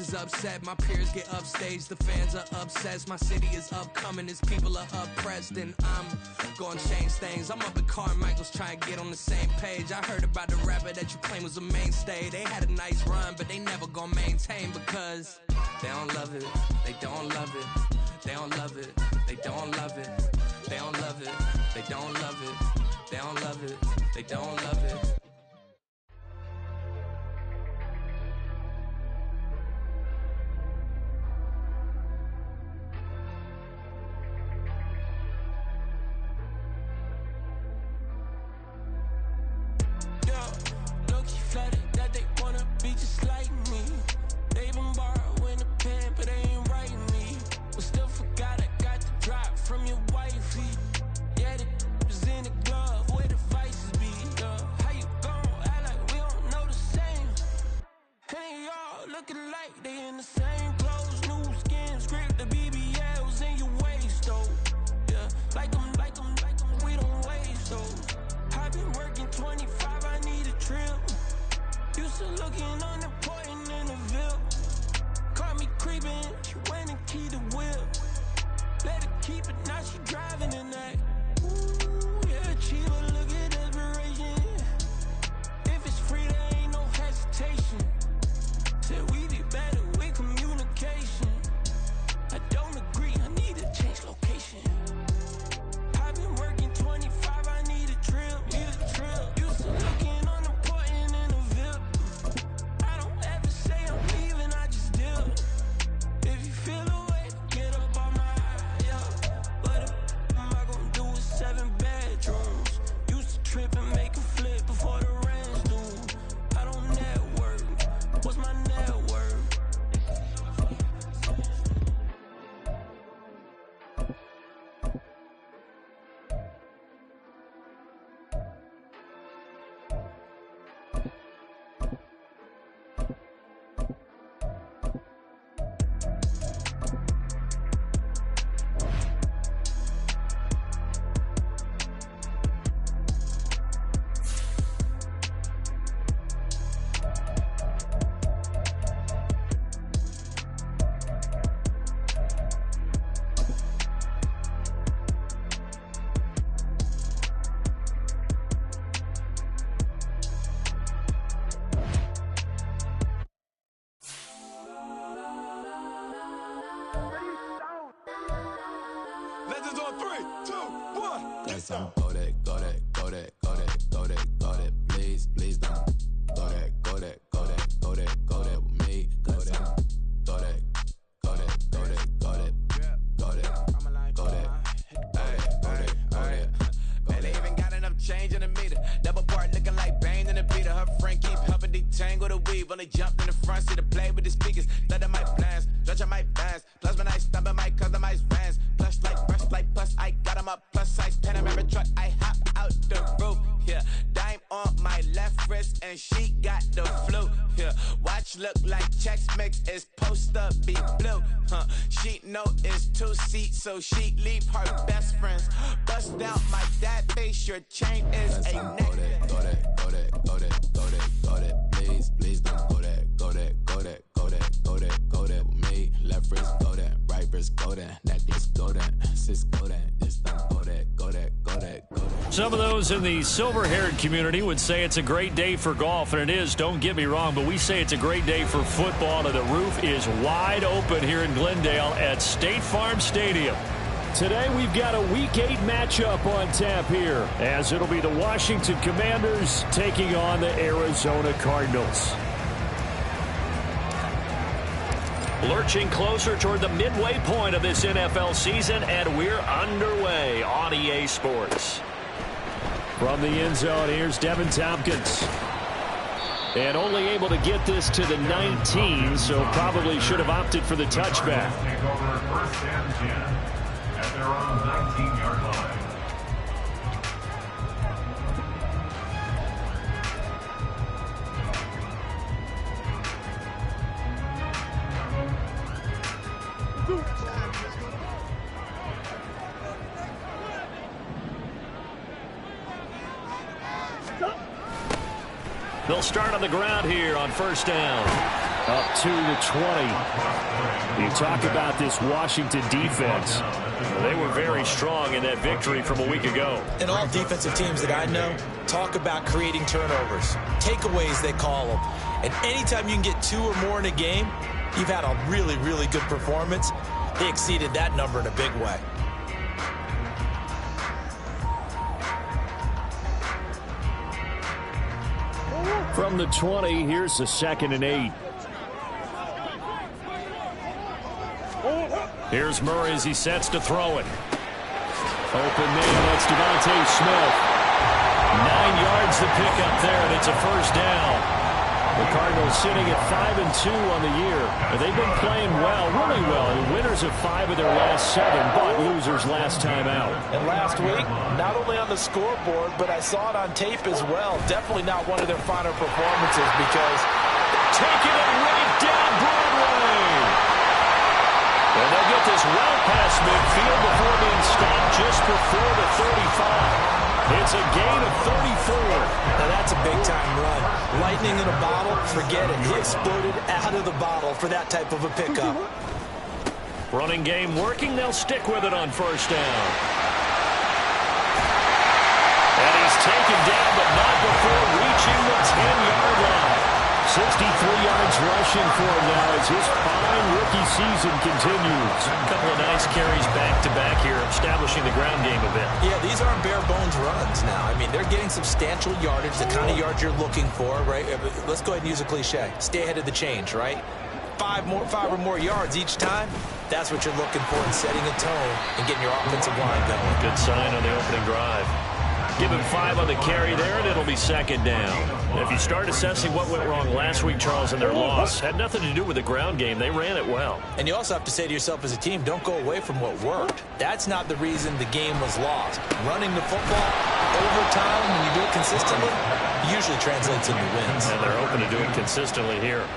is upset, my peers get upstaged, the fans are obsessed. My city is upcoming, his people are oppressed, and I'm gonna change things. I'm up at Carmichael's trying to get on the same page. I heard about the rapper that you claim was a mainstay. They had a nice run, but they never gonna maintain because they don't love it, they don't love it, they don't love it, they don't love it, they don't love it, they don't love it, they don't love it, they don't love it. Flattered that they wanna be just like me. They been borrowing a pen, but they ain't writing me. But still forgot I got the drop from your wifey. Yeah, the was in the glove where the vices be. How you gon' act like we don't know the same? And they all looking like they in the same clothes, new skin, script, the BBLs in your waist, though. Yeah, like them, we don't waste, though. I've been working 25, I need a trip. Used to looking unimportant in the Ville. Caught me creeping, she went and keyed the whip. Let her keep it, now she driving in that. Ooh, yeah, Chiva, look at desperation. If it's free, there ain't no hesitation. Said we be better with communication. I don't agree, I need to change location. I've been working 25, I need a trip, Used to looking unimportant in the Ville. I don't ever say I'm leaving, I just deal. If you feel away, get up on my yeah. What am I gonna do with 7 bedrooms? Used to trip and make a flip before the rent's due. I don't network, what's my net worth? Legends on 3, 2, 1. Guess I'm go that, please, please don't. Go that with me. Go that. Man, they even got enough change in the meter. Double part looking like Bane in the beater. Her friend keep helping detangle the weave. Only jumped in the front seat to play with the speakers. Let them might blast, stretch my bands. Plus when I stump in my customized vans. Plush like brush like plus I got them up. Plus size Panamera truck. I hop out the roof. Yeah, dime on my left wrist and she got the flu. Yeah, watch look like Chex Mix is supposed to be blue. She know it's 2 seats, so she leave her best friends. Bust out my dad face, your chain is a necklace. Go that, please, please don't go that with me. Left wrist go that, right wrist go that, necklace go that, sis go that, just don't go that. Some of those in the silver-haired community would say it's a great day for golf, and it is, don't get me wrong, but we say it's a great day for football, and the roof is wide open here in Glendale at State Farm Stadium. Today we've got a Week 8 matchup on tap here, as it'll be the Washington Commanders taking on the Arizona Cardinals. Lurching closer toward the midway point of this NFL season, and we're underway on EA Sports. From the end zone, here's Devin Tompkins. And only able to get this to the 19, so probably should have opted for the touchback. Take over 1st and 10 at their own 19-yard line. They'll start on the ground here on 1st down. Up to the 20. You talk about this Washington defense. They were very strong in that victory from a week ago. And all defensive teams that I know talk about creating turnovers. Takeaways, they call them. And anytime you can get 2 or more in a game, you've had a really, really good performance. They exceeded that number in a big way. From the 20, here's the 2nd and 8. Here's Murray as he sets to throw it. Open man, that's Devontae Smith. 9 yards to pick up there, and it's a first down. The Cardinals sitting at 5-2 on the year. They've been playing well, really well. Winners of 5 of their last 7, but losers last time out. And last week, not only on the scoreboard, but I saw it on tape as well. Definitely not one of their finer performances because taking it right down Broadway. And they'll get this well past midfield before being stopped just before the 35. It's a gain of 34. Now that's a big-time run. Lightning in a bottle, forget it. He exploded out of the bottle for that type of a pickup. Running game working. They'll stick with it on first down. And he's taken down, but not before reaching the 10-yard line. 63 yards rushing for him now as his fine rookie season continues. A couple of nice carries back-to-back here, establishing the ground game a bit. Yeah, these aren't bare-bones runs now. I mean, they're getting substantial yardage, the kind of yards you're looking for, right? Let's go ahead and use a cliche. Stay ahead of the change, right? 5 or more yards each time. That's what you're looking for in setting a tone and getting your offensive line going. Good sign on the opening drive. Give him 5 on the carry there, and it'll be 2nd down. If you start assessing what went wrong last week, Charles, in their loss, had nothing to do with the ground game. They ran it well. And you also have to say to yourself as a team, don't go away from what worked. That's not the reason the game was lost. Running the football over time, when you do it consistently, usually translates into wins. And they're hoping to do it consistently here.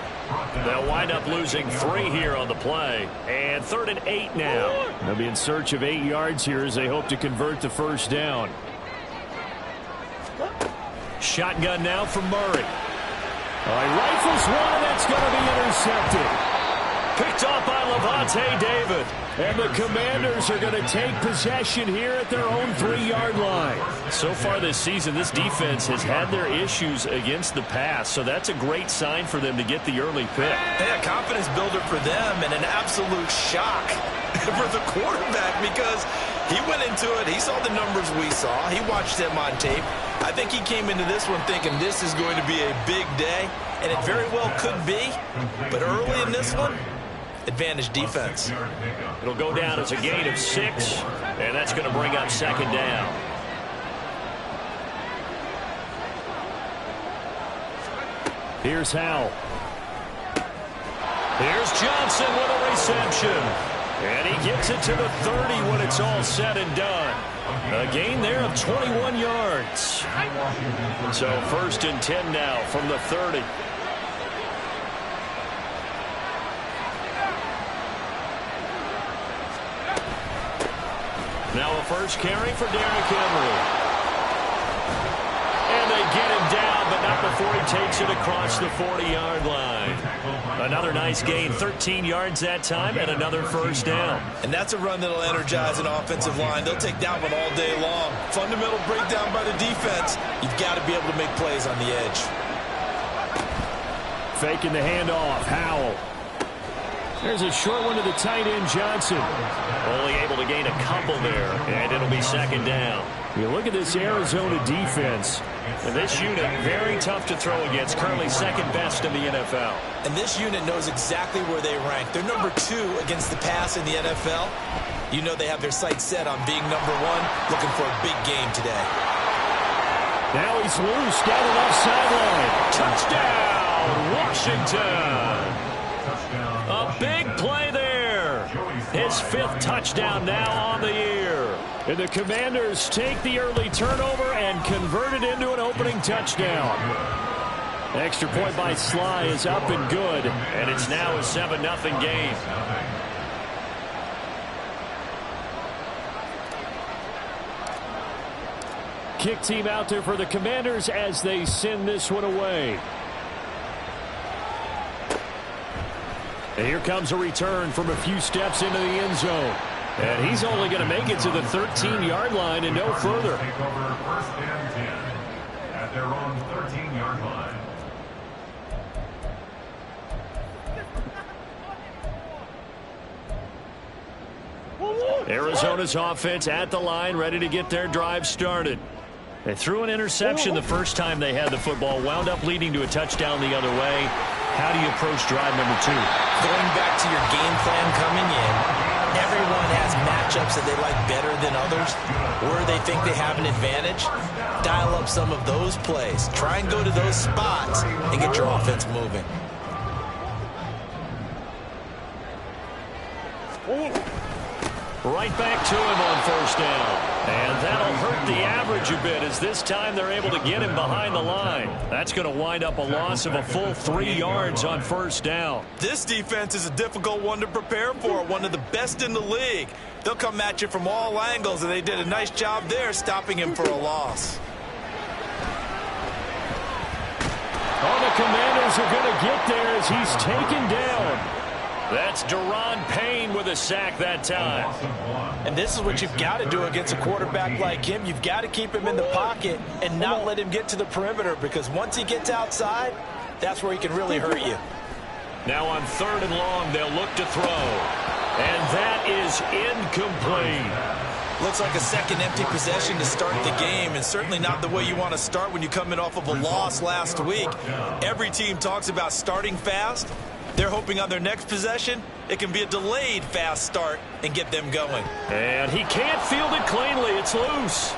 They'll wind up losing 3 here on the play. And 3rd and 8 now. They'll be in search of 8 yards here as they hope to convert the first down. Shotgun now from Murray. Rifles one, and that's going to be intercepted. Picked off by Lavonte David. And the Commanders are going to take possession here at their own 3-yard line. So far this season, this defense has had their issues against the pass, so that's a great sign for them to get the early pick. Yeah, confidence builder for them and an absolute shock for the quarterback because he went into it. He saw the numbers we saw. He watched them on tape. I think he came into this one thinking this is going to be a big day, and it very well could be. But early in this one, advantage defense. It'll go down as a gain of 6, and that's going to bring up 2nd down. Here's Howell. Here's Johnson with a reception. And he gets it to the 30 when it's all said and done. A gain there of 21 yards. So 1st and 10 now from the 30. Now a first carry for Derrick Henry. And they get him down, but not before he takes it across the 40-yard line. Another nice gain, 13 yards that time, and another first down. And that's a run that'll energize an offensive line. They'll take that one all day long. Fundamental breakdown by the defense. You've got to be able to make plays on the edge. Faking the handoff, Howell. There's a short one to the tight end, Johnson. Only able to gain a couple there, and it'll be 2nd down. You look at this Arizona defense. And this unit, very tough to throw against, currently 2nd best in the NFL. And this unit knows exactly where they rank. They're number 2 against the pass in the NFL. You know they have their sights set on being number 1, looking for a big game today. Now he's loose, down the left sideline. Touchdown, Washington. A big play there. His 5th touchdown now on the year. And the Commanders take the early turnover and convert it into an opening touchdown. Extra point by Sly is up and good. And it's now a 7-0 game. Kick team out there for the Commanders as they send this one away. And here comes a return from a few steps into the end zone. And he's only going to make it to the 13-yard line and no further. Take over 1st and 10 at their own 13-yard line. Arizona's offense at the line, ready to get their drive started. They threw an interception the first time they had the football, wound up leading to a touchdown the other way. How do you approach drive number 2? Going back to your game plan coming in, everyone has matchups that they like better than others, where they think they have an advantage. Dial up some of those plays. Try and go to those spots and get your offense moving. Right back to him on 1st down. And that'll hurt the average a bit, as this time they're able to get him behind the line. That's going to wind up a loss of a full 3 yards on 1st down. This defense is a difficult one to prepare for, one of the best in the league. They'll come at you from all angles, and they did a nice job there stopping him for a loss. Oh, the Commanders are going to get there as he's taken down. That's Daron Payne with a sack that time. And this is what you've got to do against a quarterback like him. You've got to keep him in the pocket and not let him get to the perimeter, because once he gets outside, that's where he can really hurt you. Now on 3rd and long, they'll look to throw. And that is incomplete. Looks like a second empty possession to start the game, and certainly not the way you want to start when you're coming off of a loss last week. Every team talks about starting fast. They're hoping on their next possession, it can be a delayed fast start and get them going. And he can't field it cleanly. It's loose.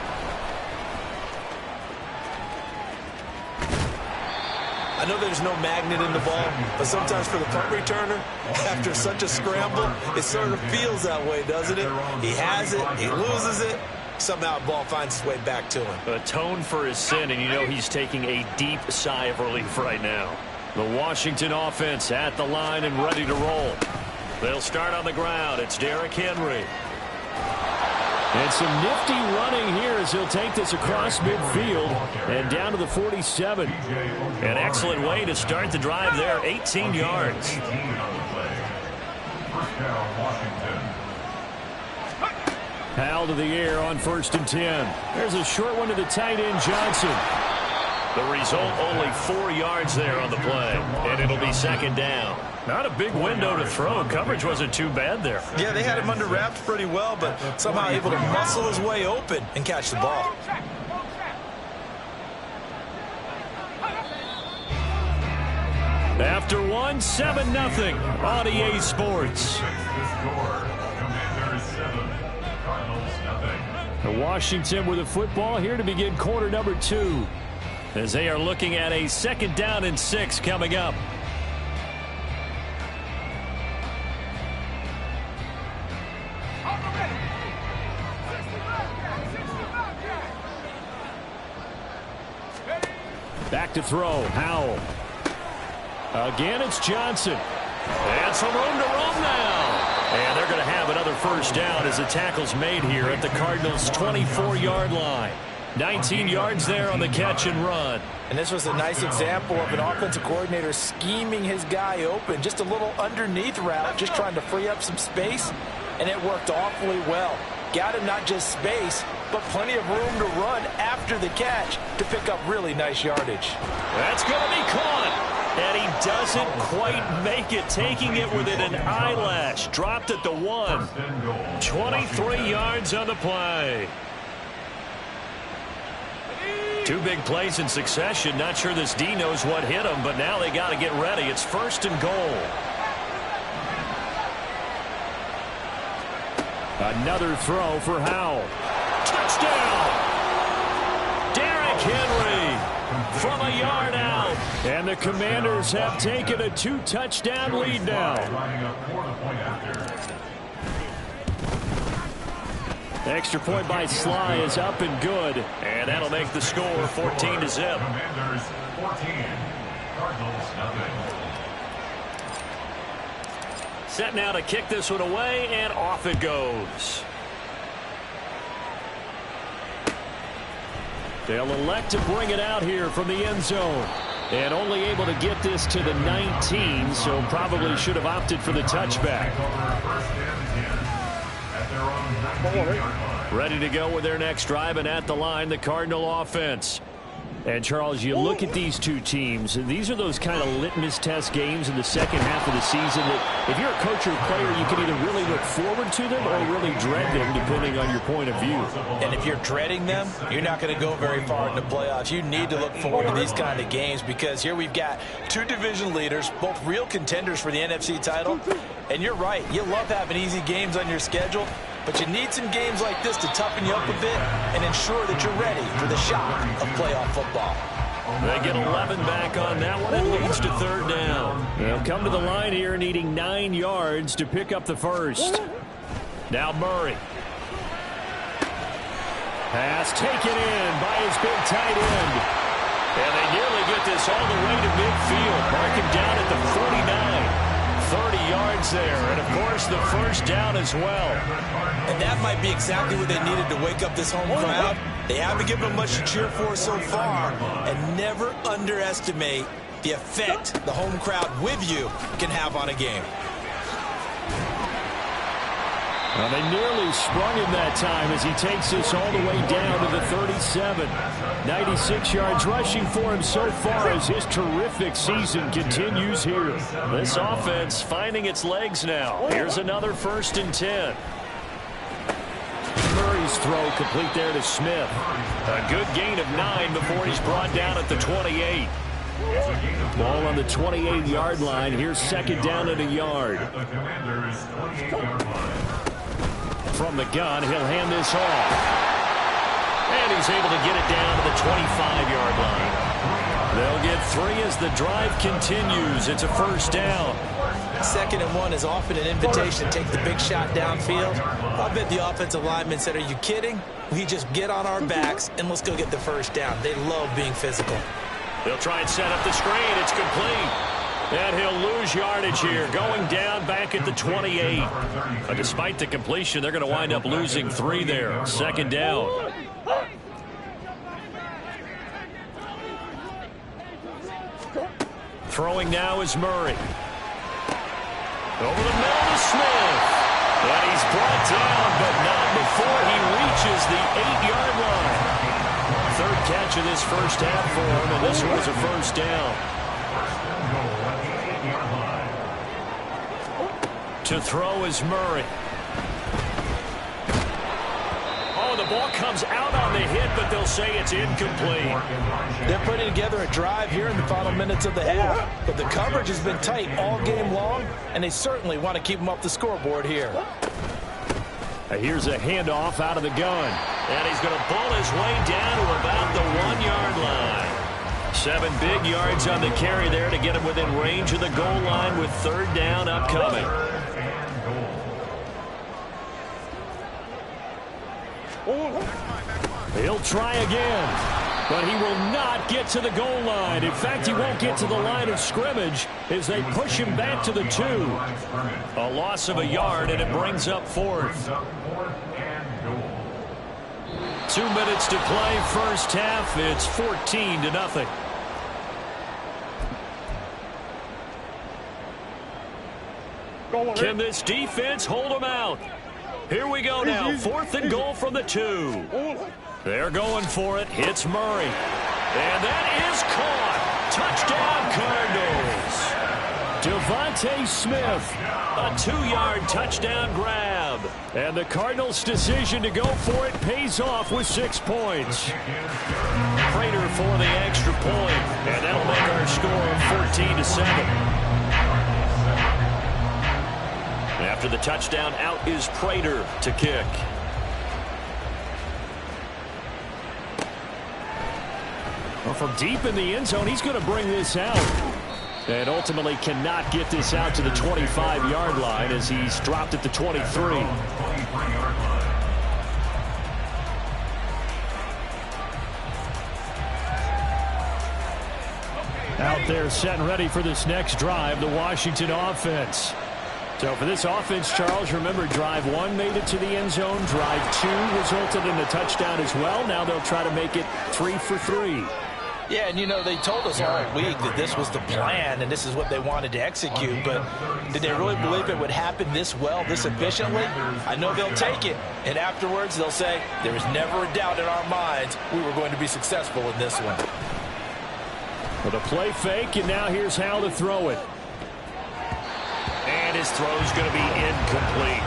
I know there's no magnet in the ball, but sometimes for the punt returner, after such a scramble, it sort of feels that way, doesn't it? He has it, he loses it, somehow the ball finds its way back to him. Atone for his sin, and you know he's taking a deep sigh of relief right now. The Washington offense at the line and ready to roll. They'll start on the ground. It's Derrick Henry. And some nifty running here as he'll take this across midfield and down to the 47. An excellent way to start the drive there, 18 yards. 18 on the play. 1st down, Washington. Powell to the air on 1st and 10. There's a short one to the tight end, Johnson. The result, only 4 yards there on the play, and it'll be 2nd down. Not a big window to throw. Coverage wasn't too bad there. Yeah, they had him under wraps pretty well, but somehow able to muscle his way open and catch the ball. After one, 7-0 on EA Sports. The Washington with the football here to begin quarter number 2. As they are looking at a 2nd down and 6 coming up. Back to throw, Howell. Again, it's Johnson. And some room to run now. And they're going to have another 1st down as the tackle's made here at the Cardinals' 24-yard line. 19 yards there on the catch and run. And this was a nice example of an offensive coordinator scheming his guy open. Just a little underneath route, just trying to free up some space, and it worked awfully well. Got him not just space, but plenty of room to run after the catch to pick up really nice yardage. That's going to be caught. And he doesn't quite make it, taking it within an eyelash. Dropped at the 1. 23 yards on the play. 2 big plays in succession. Not sure this D knows what hit him, but now they got to get ready. It's 1st and goal. Another throw for Howell. Touchdown! Derrick Henry from a yard out. And the Commanders have taken a 2-touchdown lead now. Extra point by Sly is up and good. And that'll make the score 14-0. Commanders 14, Cardinals nothing. Set now to kick this one away, and off it goes. They'll elect to bring it out here from the end zone. And only able to get this to the 19, so probably should have opted for the touchback. Ready to go with their next drive, and at the line, the Cardinal offense. And, Charles, you look at these two teams, and these are those kind of litmus test games in the second half of the season that if you're a coach or a player, you can either really look forward to them or really dread them, depending on your point of view. And if you're dreading them, you're not going to go very far in the playoffs. You need to look forward to these kind of games because here we've got two division leaders, both real contenders for the NFC title. And you're right, you love having easy games on your schedule, but you need some games like this to toughen you up a bit and ensure that you're ready for the shock of playoff football. They get 11 back on that one. It leads to third down. They'll come to the line here needing 9 yards to pick up the first. Now Murray. Pass taken in by his big tight end. And they nearly get this all the way to midfield. Marking down at the 49. 30 yards there, and of course the first down as well. And that might be exactly what they needed to wake up this home crowd. They haven't given them much to cheer for so far, and never underestimate the effect the home crowd with you can have on a game. Well, they nearly sprung him that time as he takes this all the way down to the 37. 96 yards rushing for him so far as his terrific season continues here. This offense finding its legs now. Here's another 1st and 10. Murray's throw complete there to Smith. A good gain of 9 before he's brought down at the 28. Ball on the 28-yard line. Here's 2nd down at a yard. From the gun, he'll hand this off. And he's able to get it down to the 25-yard line. They'll get 3 as the drive continues. It's a 1st down. 2nd and 1 is often an invitation to take the big shot downfield. I bet the offensive lineman said, are you kidding? We just get on our backs and let's go get the 1st down. They love being physical. They'll try and set up the screen. It's complete. And he'll lose yardage here, going down back at the 28. But despite the completion, they're going to wind up losing 3 there. 2nd down. Throwing now is Murray. Over the middle to Smith. And he's brought down, but not before he reaches the 8-yard line. 3rd catch of this first half for him, and this was a 1st down. To throw is Murray. Oh, the ball comes out on the hit, but they'll say it's incomplete. They're putting together a drive here in the final minutes of the half, but the coverage has been tight all game long, and they certainly want to keep them up the scoreboard here. Here's a handoff out of the gun, and he's going to pull his way down to about the 1-yard line. 7 big yards on the carry there to get him within range of the goal line with 3rd down upcoming. He'll try again, but he will not get to the goal line. In fact, he won't get to the line of scrimmage as they push him back to the 2. A loss of a yard, and it brings up 4th. 2 minutes to play, first half. It's 14-0. Can this defense hold them out? Here we go now, 4th and goal from the 2. They're going for it. Hits Murray. And that is caught. Touchdown, Cardinals. Devontae Smith, a 2-yard touchdown grab. And the Cardinals' decision to go for it pays off with 6 points. Prater for the extra point. And that'll make our score 14-7. After the touchdown, out is Prater to kick. Well, from deep in the end zone, he's going to bring this out. And ultimately cannot get this out to the 25-yard line as he's dropped at the 23. Out there set and ready for this next drive, the Washington offense. So for this offense, Charles, remember, drive 1 made it to the end zone. Drive 2 resulted in a touchdown as well. Now they'll try to make it 3 for 3. Yeah, and they told us all week that this was the plan and this is what they wanted to execute, but did they really believe it would happen this well, this efficiently? I know they'll take it, and afterwards they'll say, there was never a doubt in our minds we were going to be successful in this one. With a play fake, and now here's Howell to throw it. And his throw's going to be incomplete.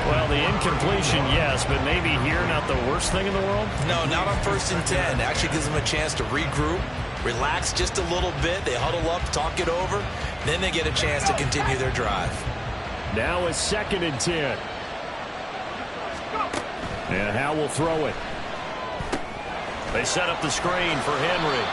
Well, the incompletion, yes, but maybe here not the worst thing in the world? No, not on 1st and 10. It actually gives them a chance to regroup, relax just a little bit. They huddle up, talk it over. Then they get a chance to continue their drive. Now it's 2nd and 10. And Howell will throw it. They set up the screen for Henry.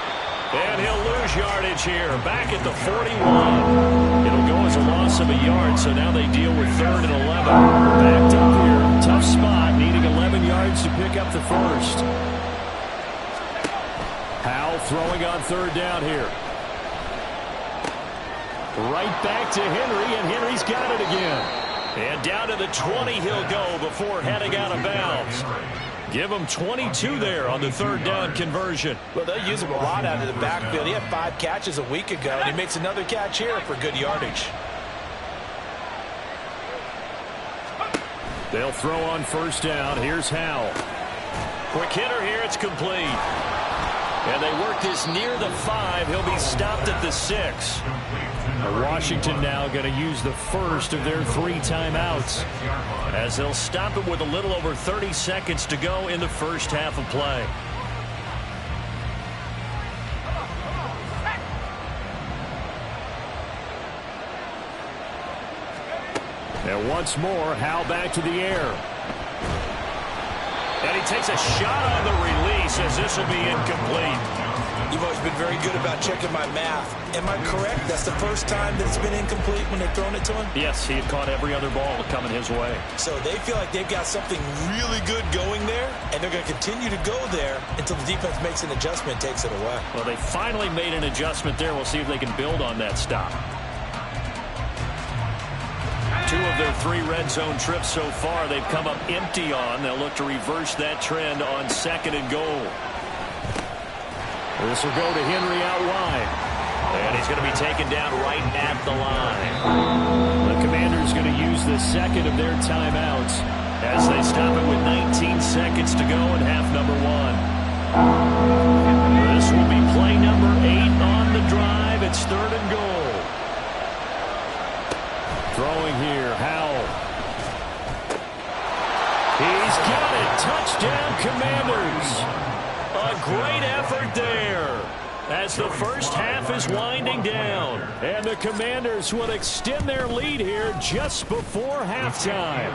And he'll lose yardage here. Back at the 41. It'll go as a loss of a yard, so now they deal with 3rd and 11. Backed up here. Tough spot, needing 11 yards to pick up the first. Howell throwing on 3rd down here. Right back to Henry, and Henry's got it again. And down to the 20 he'll go before heading out of bounds. Give him 22 there on the 3rd down conversion. Well, they'll use him a lot out of the backfield. He had 5 catches a week ago, and he makes another catch here for good yardage. They'll throw on 1st down. Here's Howell. Quick hitter here. It's complete. And they work this near the 5. He'll be stopped at the 6. Washington now going to use the first of their 3 timeouts as they'll stop it with a little over 30 seconds to go in the first half of play. And once more, Howell back to the air. And he takes a shot on the release as this will be incomplete. You've always been very good about checking my math. Am I correct? That's the first time that it's been incomplete when they've thrown it to him? Yes, he had caught every other ball coming his way. So they feel like they've got something really good going there, and they're going to continue to go there until the defense makes an adjustment and takes it away. Well, they finally made an adjustment there. We'll see if they can build on that stop. 2 of their 3 red zone trips so far they've come up empty on. They'll look to reverse that trend on 2nd and goal. This will go to Henry out wide. And he's going to be taken down right at the line. The Commanders going to use the 2nd of their timeouts as they stop it with 19 seconds to go in half number 1. This will be play number 8 on the drive. It's 3rd and goal. Throwing here, Howell. He's got it. Touchdown, Commanders. A great effort there as the first half is winding down. And the Commanders will extend their lead here just before halftime.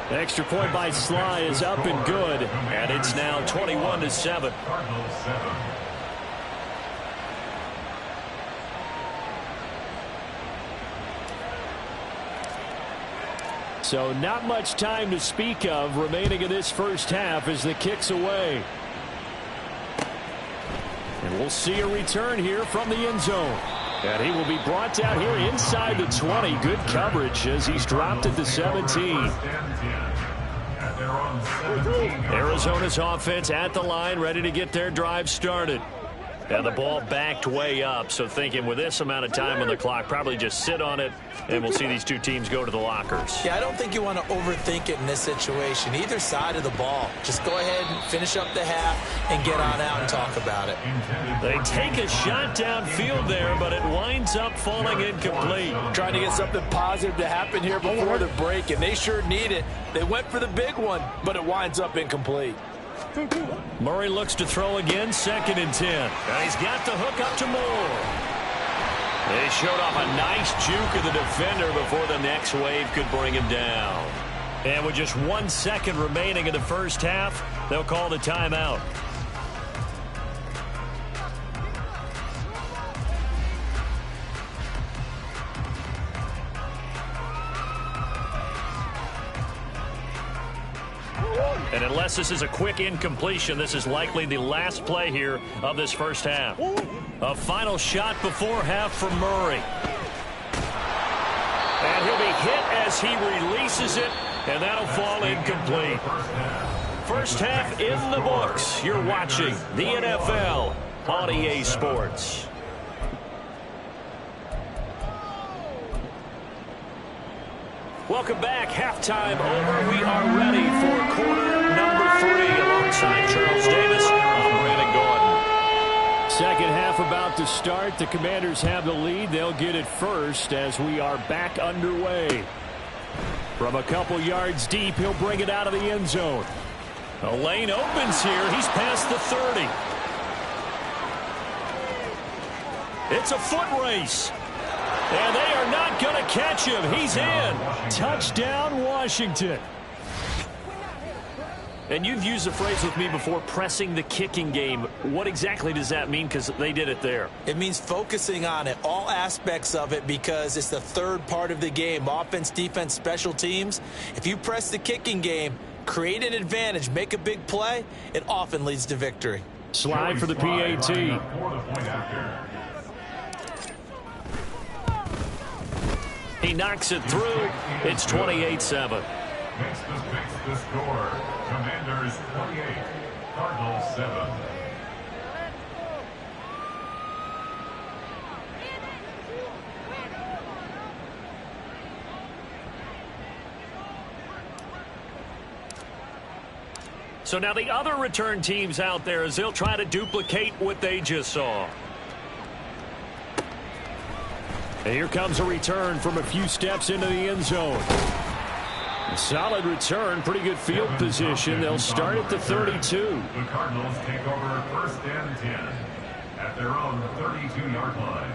The extra point by Sly is up and good, and it's now 21-7. So not much time to speak of remaining in this first half as the kick's away. And we'll see a return here from the end zone. And he will be brought down here inside the 20. Good coverage as he's dropped at the 17. Arizona's offense at the line, ready to get their drive started. And the ball backed way up, so thinking with this amount of time on the clock, probably just sit on it, and we'll see these 2 teams go to the lockers. Yeah, I don't think you want to overthink it in this situation. Either side of the ball. Just go ahead and finish up the half and get on out and talk about it. They take a shot downfield there, but it winds up falling incomplete. Trying to get something positive to happen here before the break, and they sure need it. They went for the big one, but it winds up incomplete. Murray looks to throw again, 2nd and 10. And he's got the hook up to Moore. They showed off a nice juke of the defender before the next wave could bring him down. And with just 1 second remaining in the first half, they'll call the timeout. And unless this is a quick incompletion, this is likely the last play here of this first half. A final shot before half from Murray. And he'll be hit as he releases it, and that'll fall incomplete. First half in the books. You're watching the NFL on EA Sports. Welcome back. Halftime over. We are ready for quarter number 3. Alongside Charles Davis, I'm Brandon Gordon. Second half about to start. The Commanders have the lead. They'll get it first as we are back underway. From a couple yards deep, he'll bring it out of the end zone. A lane opens here. He's past the 30. It's a foot race. And they are not going to catch him. He's in. Touchdown, Washington. And you've used the phrase with me before, pressing the kicking game. What exactly does that mean? Because they did it there. It means focusing on it, all aspects of it, because it's the third part of the game. Offense, defense, special teams. If you press the kicking game, create an advantage, make a big play, it often leads to victory. Slide for the PAT. He knocks it through. It's 28-7. Makes the score. Commanders 28, Cardinals 7. So now the other return teams out there as they'll try to duplicate what they just saw. And here comes a return from a few steps into the end zone. Solid return, pretty good field position. They'll start at the 32. The Cardinals take over 1st and 10 at their own 32-yard line.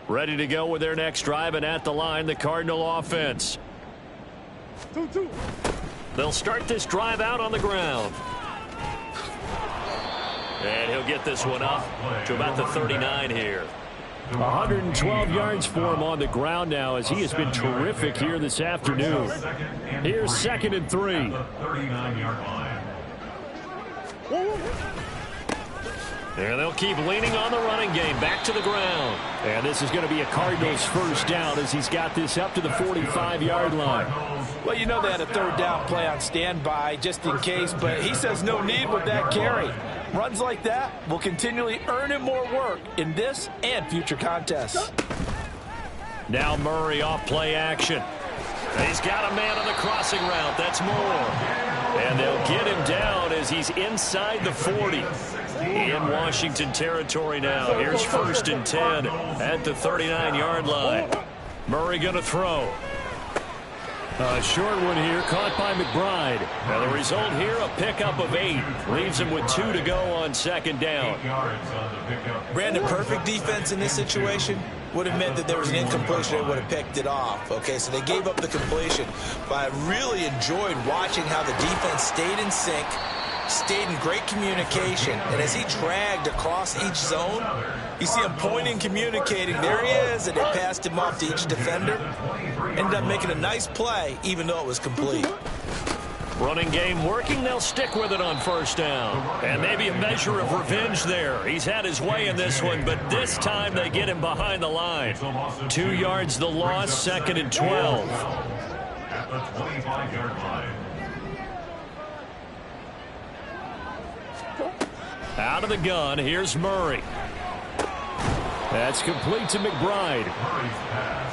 Ready to go with their next drive, and at the line, the Cardinal offense. 2-2. They'll start this drive out on the ground. And he'll get this one up to about the 39 here. 112 yards for him on the ground now as he has been terrific here this afternoon. Here's 2nd and 3. 39-yard line. And they'll keep leaning on the running game. Back to the ground. And this is going to be a Cardinals first down as he's got this up to the 45-yard line. Well, you know they had a 3rd down play on standby just in case, but he says no need with that carry. Runs like that will continually earn him more work in this and future contests. Now Murray off play action. He's got a man on the crossing route. That's Moore. And they'll get him down as he's inside the 40. In Washington territory now. Here's 1st and 10 at the 39-yard line. Murray going to throw. A short one here, caught by McBride. Now the result here, a pickup of 8. Leaves him with 2 to go on 2nd down. Brandon, perfect defense in this situation would have meant that there was an incompletion. They would have picked it off. Okay, so they gave up the completion. But I really enjoyed watching how the defense stayed in sync, stayed in great communication, and as he dragged across each zone, you see him pointing, communicating. There he is, and they passed him off to each defender. Ended up making a nice play, even though it was complete. Running game working. They'll stick with it on 1st down. And maybe a measure of revenge there. He's had his way in this one, but this time they get him behind the line. 2 yards the loss, 2nd and 12. At the 25-yard line. Out of the gun, here's Murray. That's complete to McBride.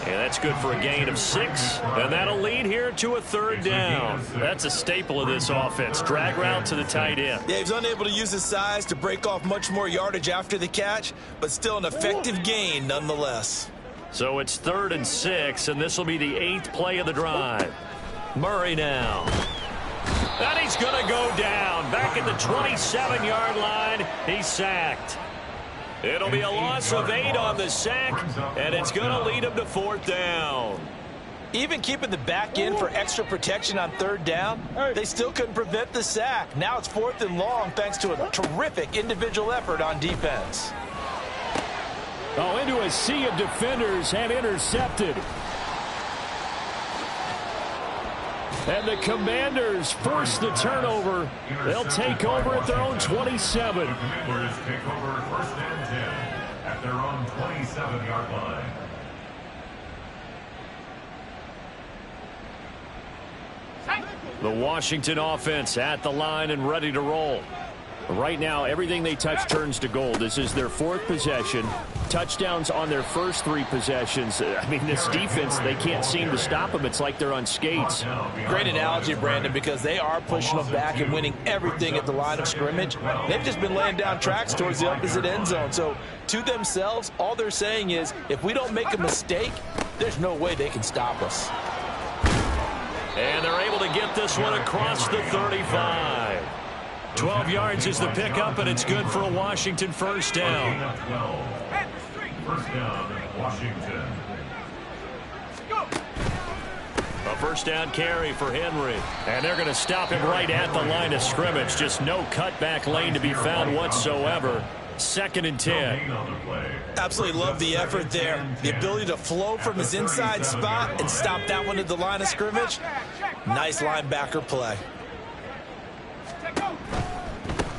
And that's good for a gain of 6. And that'll lead here to a 3rd down. That's a staple of this offense. Drag route to the tight end. Yeah, he's unable to use his size to break off much more yardage after the catch, but still an effective gain nonetheless. So it's 3rd and 6, and this will be the 8th play of the drive. Murray now. And he's going to go down. Back at the 27-yard line, he's sacked. It'll be a loss of 8 on the sack, and it's going to lead him to 4th down. Even keeping the back in for extra protection on 3rd down, they still couldn't prevent the sack. Now it's 4th and long thanks to a terrific individual effort on defense. Oh, into a sea of defenders and intercepted. And the Commanders force the turnover. They'll take over at their own 27. The Commanders take over 1st and 10 at their own 27-yard line. The Washington offense at the line and ready to roll. Right now, everything they touch turns to gold. This is their 4th possession. Touchdowns on their first 3 possessions. I mean, this defense, they can't seem to stop them. It's like they're on skates. Great analogy, Brandon, because they are pushing them back and winning everything at the line of scrimmage. They've just been laying down tracks towards the opposite end zone. So, to themselves, all they're saying is, if we don't make a mistake, there's no way they can stop us. And they're able to get this one across the 35. 12 yards is the pickup, and it's good for a Washington first down. First down, Washington. A first down carry for Henry. And they're going to stop him right at the line of scrimmage. Just no cutback lane to be found whatsoever. 2nd and 10. Absolutely love the effort there. The ability to flow from his inside spot and stop that one at the line of scrimmage. Nice linebacker play.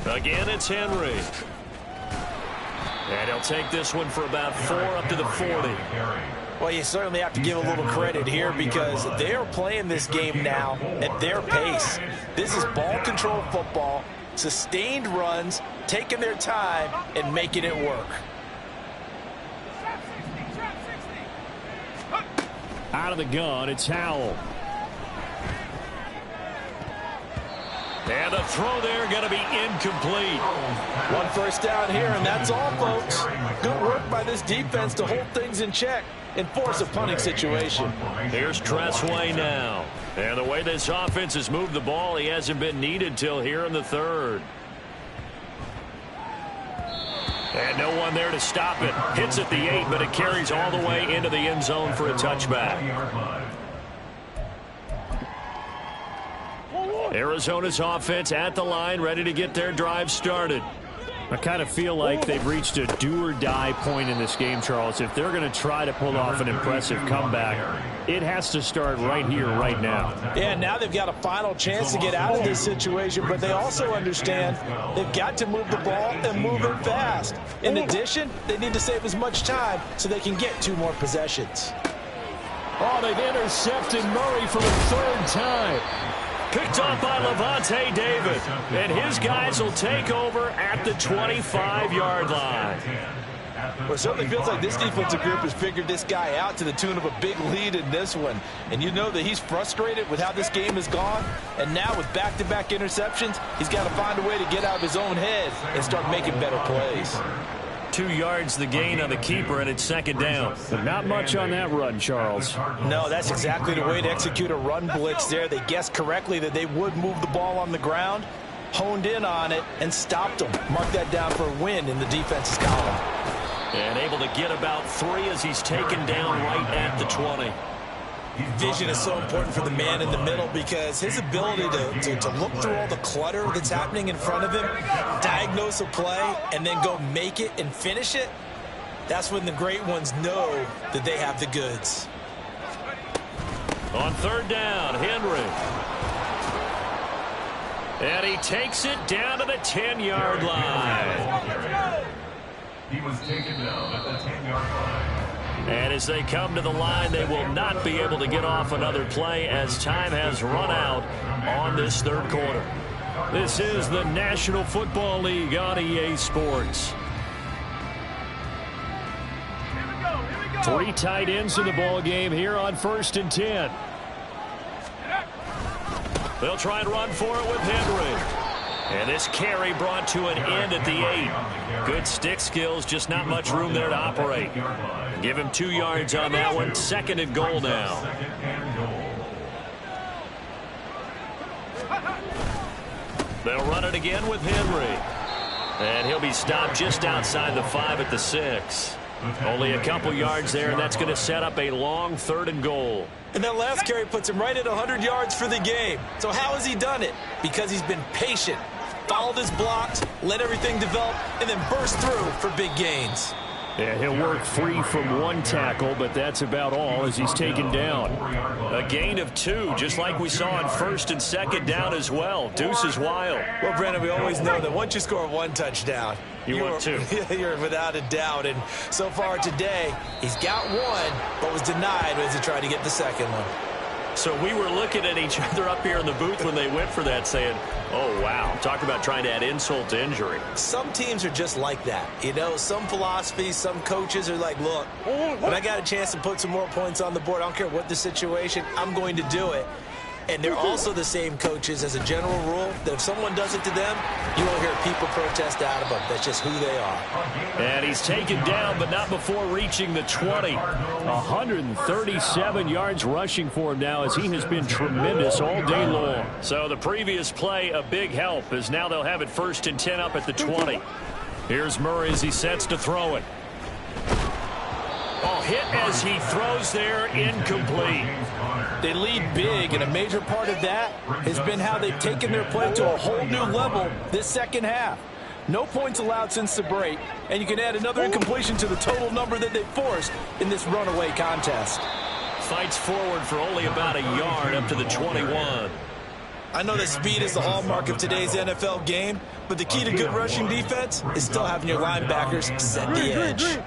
Again, it's Henry. And he'll take this one for about 4 up to the 40. Well, you certainly have to give a little credit here because they are playing this game now at their pace. This is ball control football, sustained runs, taking their time, and making it work. Out of the gun, it's Howell. And the throw there going to be incomplete. 1 first down here, and that's all, folks. Good work by this defense to hold things in check and force a punting situation. Here's Tressway now. And the way this offense has moved the ball, he hasn't been needed till here in the 3rd. And no one there to stop it. Hits at the 8, but it carries all the way into the end zone for a touchback. Arizona's offense at the line, ready to get their drive started. I kind of feel like they've reached a do-or-die point in this game, Charles. If they're going to try to pull off an impressive comeback, it has to start right here, right now. Yeah, now they've got a final chance to get out of this situation, but they also understand they've got to move the ball and move it fast. In addition, they need to save as much time so they can get 2 more possessions. Oh, they've intercepted Murray for the 3rd time. Picked off by Levante David. And his guys will take over at the 25-yard line. Well, it certainly feels like this defensive group has figured this guy out to the tune of a big lead in this one. And you know that he's frustrated with how this game has gone. And now with back-to-back interceptions, he's got to find a way to get out of his own head and start making better plays. 2 yards the gain on the keeper, and it's 2nd down. But not much on that run, Charles. No, that's exactly the way to execute a run blitz there. They guessed correctly that they would move the ball on the ground, honed in on it, and stopped them. Mark that down for a win in the defense's column. And able to get about 3 as he's taken down right at the 20. Vision is so important for the man in the middle because his ability to look through all the clutter that's happening in front of him, diagnose a play, and then go make it and finish it, that's when the great ones know that they have the goods. On 3rd down, Henry. And he takes it down to the 10-yard line. He was taken down at the 10-yard line. And as they come to the line, they will not be able to get off another play as time has run out on this 3rd quarter. This is the National Football League on EA Sports. 3 tight ends in the ball game here on 1st and 10. They'll try and run for it with Henry. And this carry brought to an end at the 8. Good stick skills, just not much room there to operate. Give him 2 yards on that one. 2nd and goal now. They'll run it again with Henry. And he'll be stopped just outside the 5 at the 6. Only a couple yards there, and that's going to set up a long 3rd and goal. And that last carry puts him right at 100 yards for the game. So how has he done it? Because he's been patient, followed his blocks, let everything develop, and then burst through for big gains. Yeah, he'll work free from 1 tackle, but that's about all as he's taken down. A gain of 2, just like we saw on 1st and 2nd down as well. Deuce is wild. Well, Brandon, we always know that once you score 1 touchdown, You want two. You're without a doubt. And so far today, he's got one, but was denied as he tried to get the second one. So we were looking at each other up here in the booth when they went for that saying, oh, wow. Talk about trying to add insult to injury. Some teams are just like that. You know, some philosophies, some coaches are like, look, when I got a chance to put some more points on the board, I don't care what the situation, I'm going to do it. And they're also the same coaches as a general rule that if someone does it to them, you won't hear people protest out of them. That's just who they are. And he's taken down, but not before reaching the 20. 137 yards rushing for him now as he has been tremendous all day long. So the previous play, a big help, as now they'll have it 1st and 10 up at the 20. Here's Murray as he sets to throw it. Oh, hit as he throws there, incomplete. They lead big, and a major part of that has been how they've taken their play to a whole new level this second half. No points allowed since the break, and you can add another incompletion to the total number that they forced in this runaway contest. Fights forward for only about a yard up to the 21. I know that speed is the hallmark of today's NFL game, but the key to good rushing defense is still having your linebackers set the edge.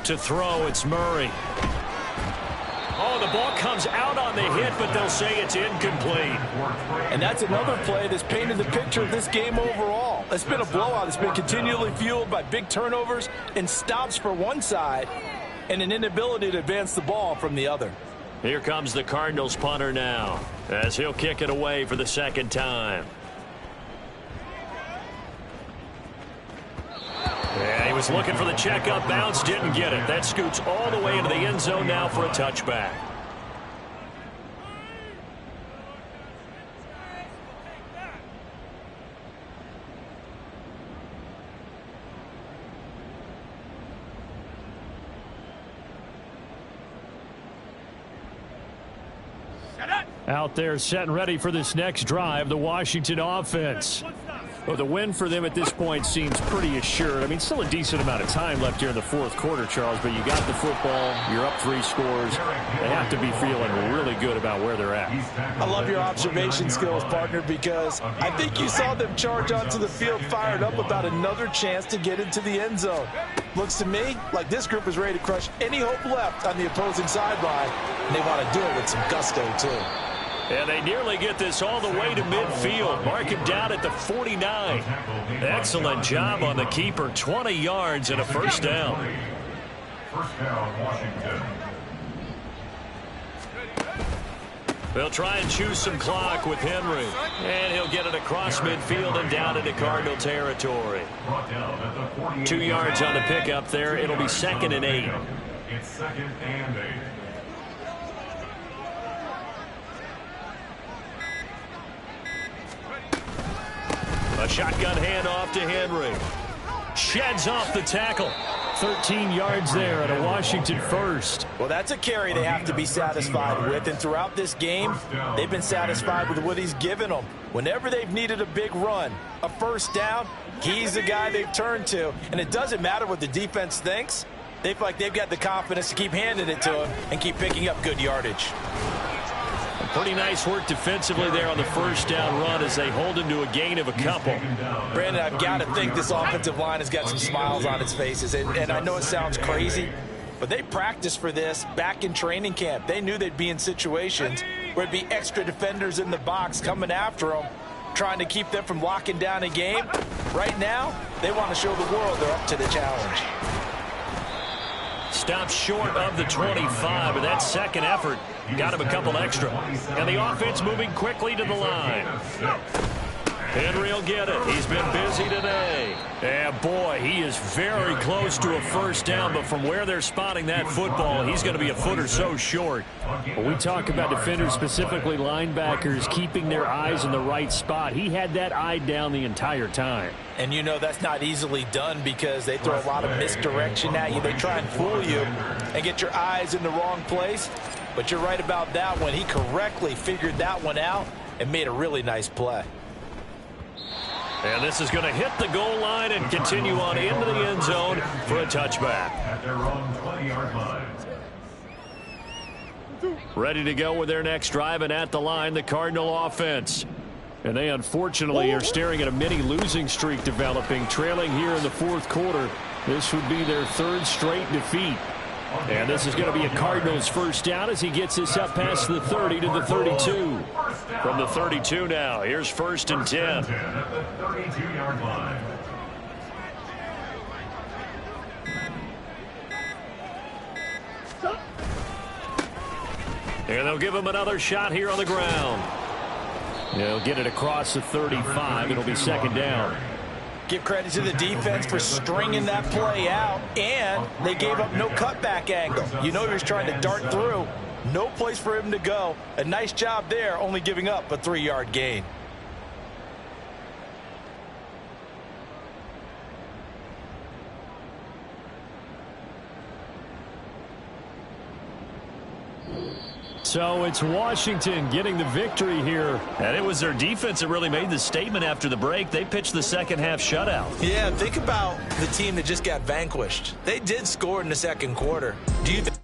To throw, it's Murray. Oh, the ball comes out on the hit, but they'll say it's incomplete. And that's another play that's painted the picture of this game overall. It's been a blowout. It's been continually fueled by big turnovers and stops for one side and an inability to advance the ball from the other. Here comes the Cardinals punter now as he'll kick it away for the second time. Yeah, he was looking for the checkup bounce, didn't get it. That scoots all the way into the end zone now for a touchback. Out there set and ready for this next drive, the Washington offense. Well, the win for them at this point seems pretty assured. I mean, still a decent amount of time left here in the fourth quarter, Charles, but you got the football, you're up 3 scores. They have to be feeling really good about where they're at. I love your observation skills, partner, because I think you saw them charge onto the field fired up about another chance to get into the end zone. Looks to me like this group is ready to crush any hope left on the opposing sideline, and they want to do it with some gusto, too. And they nearly get this all the way to midfield. Mark him down at the 49. Excellent job on the keeper. 20 yards and a first down. First down, Washington. They'll try and choose some clock with Henry. And he'll get it across midfield and down into Cardinal territory. 2 yards on the pickup there. It'll be 2nd and 8. It's 2nd and 8. A shotgun handoff to Henry. Sheds off the tackle. 13 yards there at a Washington first. Well, that's a carry they have to be satisfied with. And throughout this game, they've been satisfied with what he's given them. Whenever they've needed a big run, a first down, he's the guy they've turned to. And it doesn't matter what the defense thinks. They feel like they've got the confidence to keep handing it to him and keep picking up good yardage. Pretty nice work defensively there on the first down run as they hold him to a gain of a couple. Brandon, I've got to think this offensive line has got some smiles on its faces. And I know it sounds crazy, but they practiced for this back in training camp. They knew they'd be in situations where it'd be extra defenders in the box coming after them, trying to keep them from locking down a game. Right now, they want to show the world they're up to the challenge. Stopped short of the 25, but that second effort got him a couple extra. And the offense moving quickly to the line. Henry will get it. He's been busy today. Yeah, boy, he is very close to a first down, but from where they're spotting that football, he's going to be a foot or so short. When we talk about defenders, specifically linebackers, keeping their eyes in the right spot, he had that eye down the entire time. And you know that's not easily done because they throw a lot of misdirection at you. They try and fool you and get your eyes in the wrong place. But you're right about that one. He correctly figured that one out and made a really nice play. And this is going to hit the goal line and continue on into the end zone for a touchback. At their own 20-yard line. Ready to go with their next drive, and at the line, the Cardinal offense. And they unfortunately are staring at a mini losing streak developing, trailing here in the fourth quarter. This would be their third straight defeat. And this is going to be a Cardinals first down as he gets this up past the 30 to the 32. From the 32 now, here's 1st and 10. At the 32-yard line. And they'll give him another shot here on the ground. They'll get it across the 35. It'll be 2nd down. Give credit to the defense for stringing that play out, and they gave up no cutback angle. You know he was trying to dart through. No place for him to go. A nice job there, only giving up a 3-yard gain. So it's Washington getting the victory here. And it was their defense that really made the statement after the break. They pitched the second-half shutout. Yeah, think about the team that just got vanquished. They did score in the second quarter. Do you think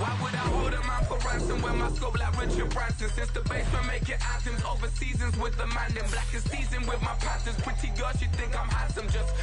Why would I hold him out for ransom when my scope like Richard Branson? Since the basement making anthems over seasons with the man in black is seasoned with my patterns. Pretty girl, she think I'm handsome just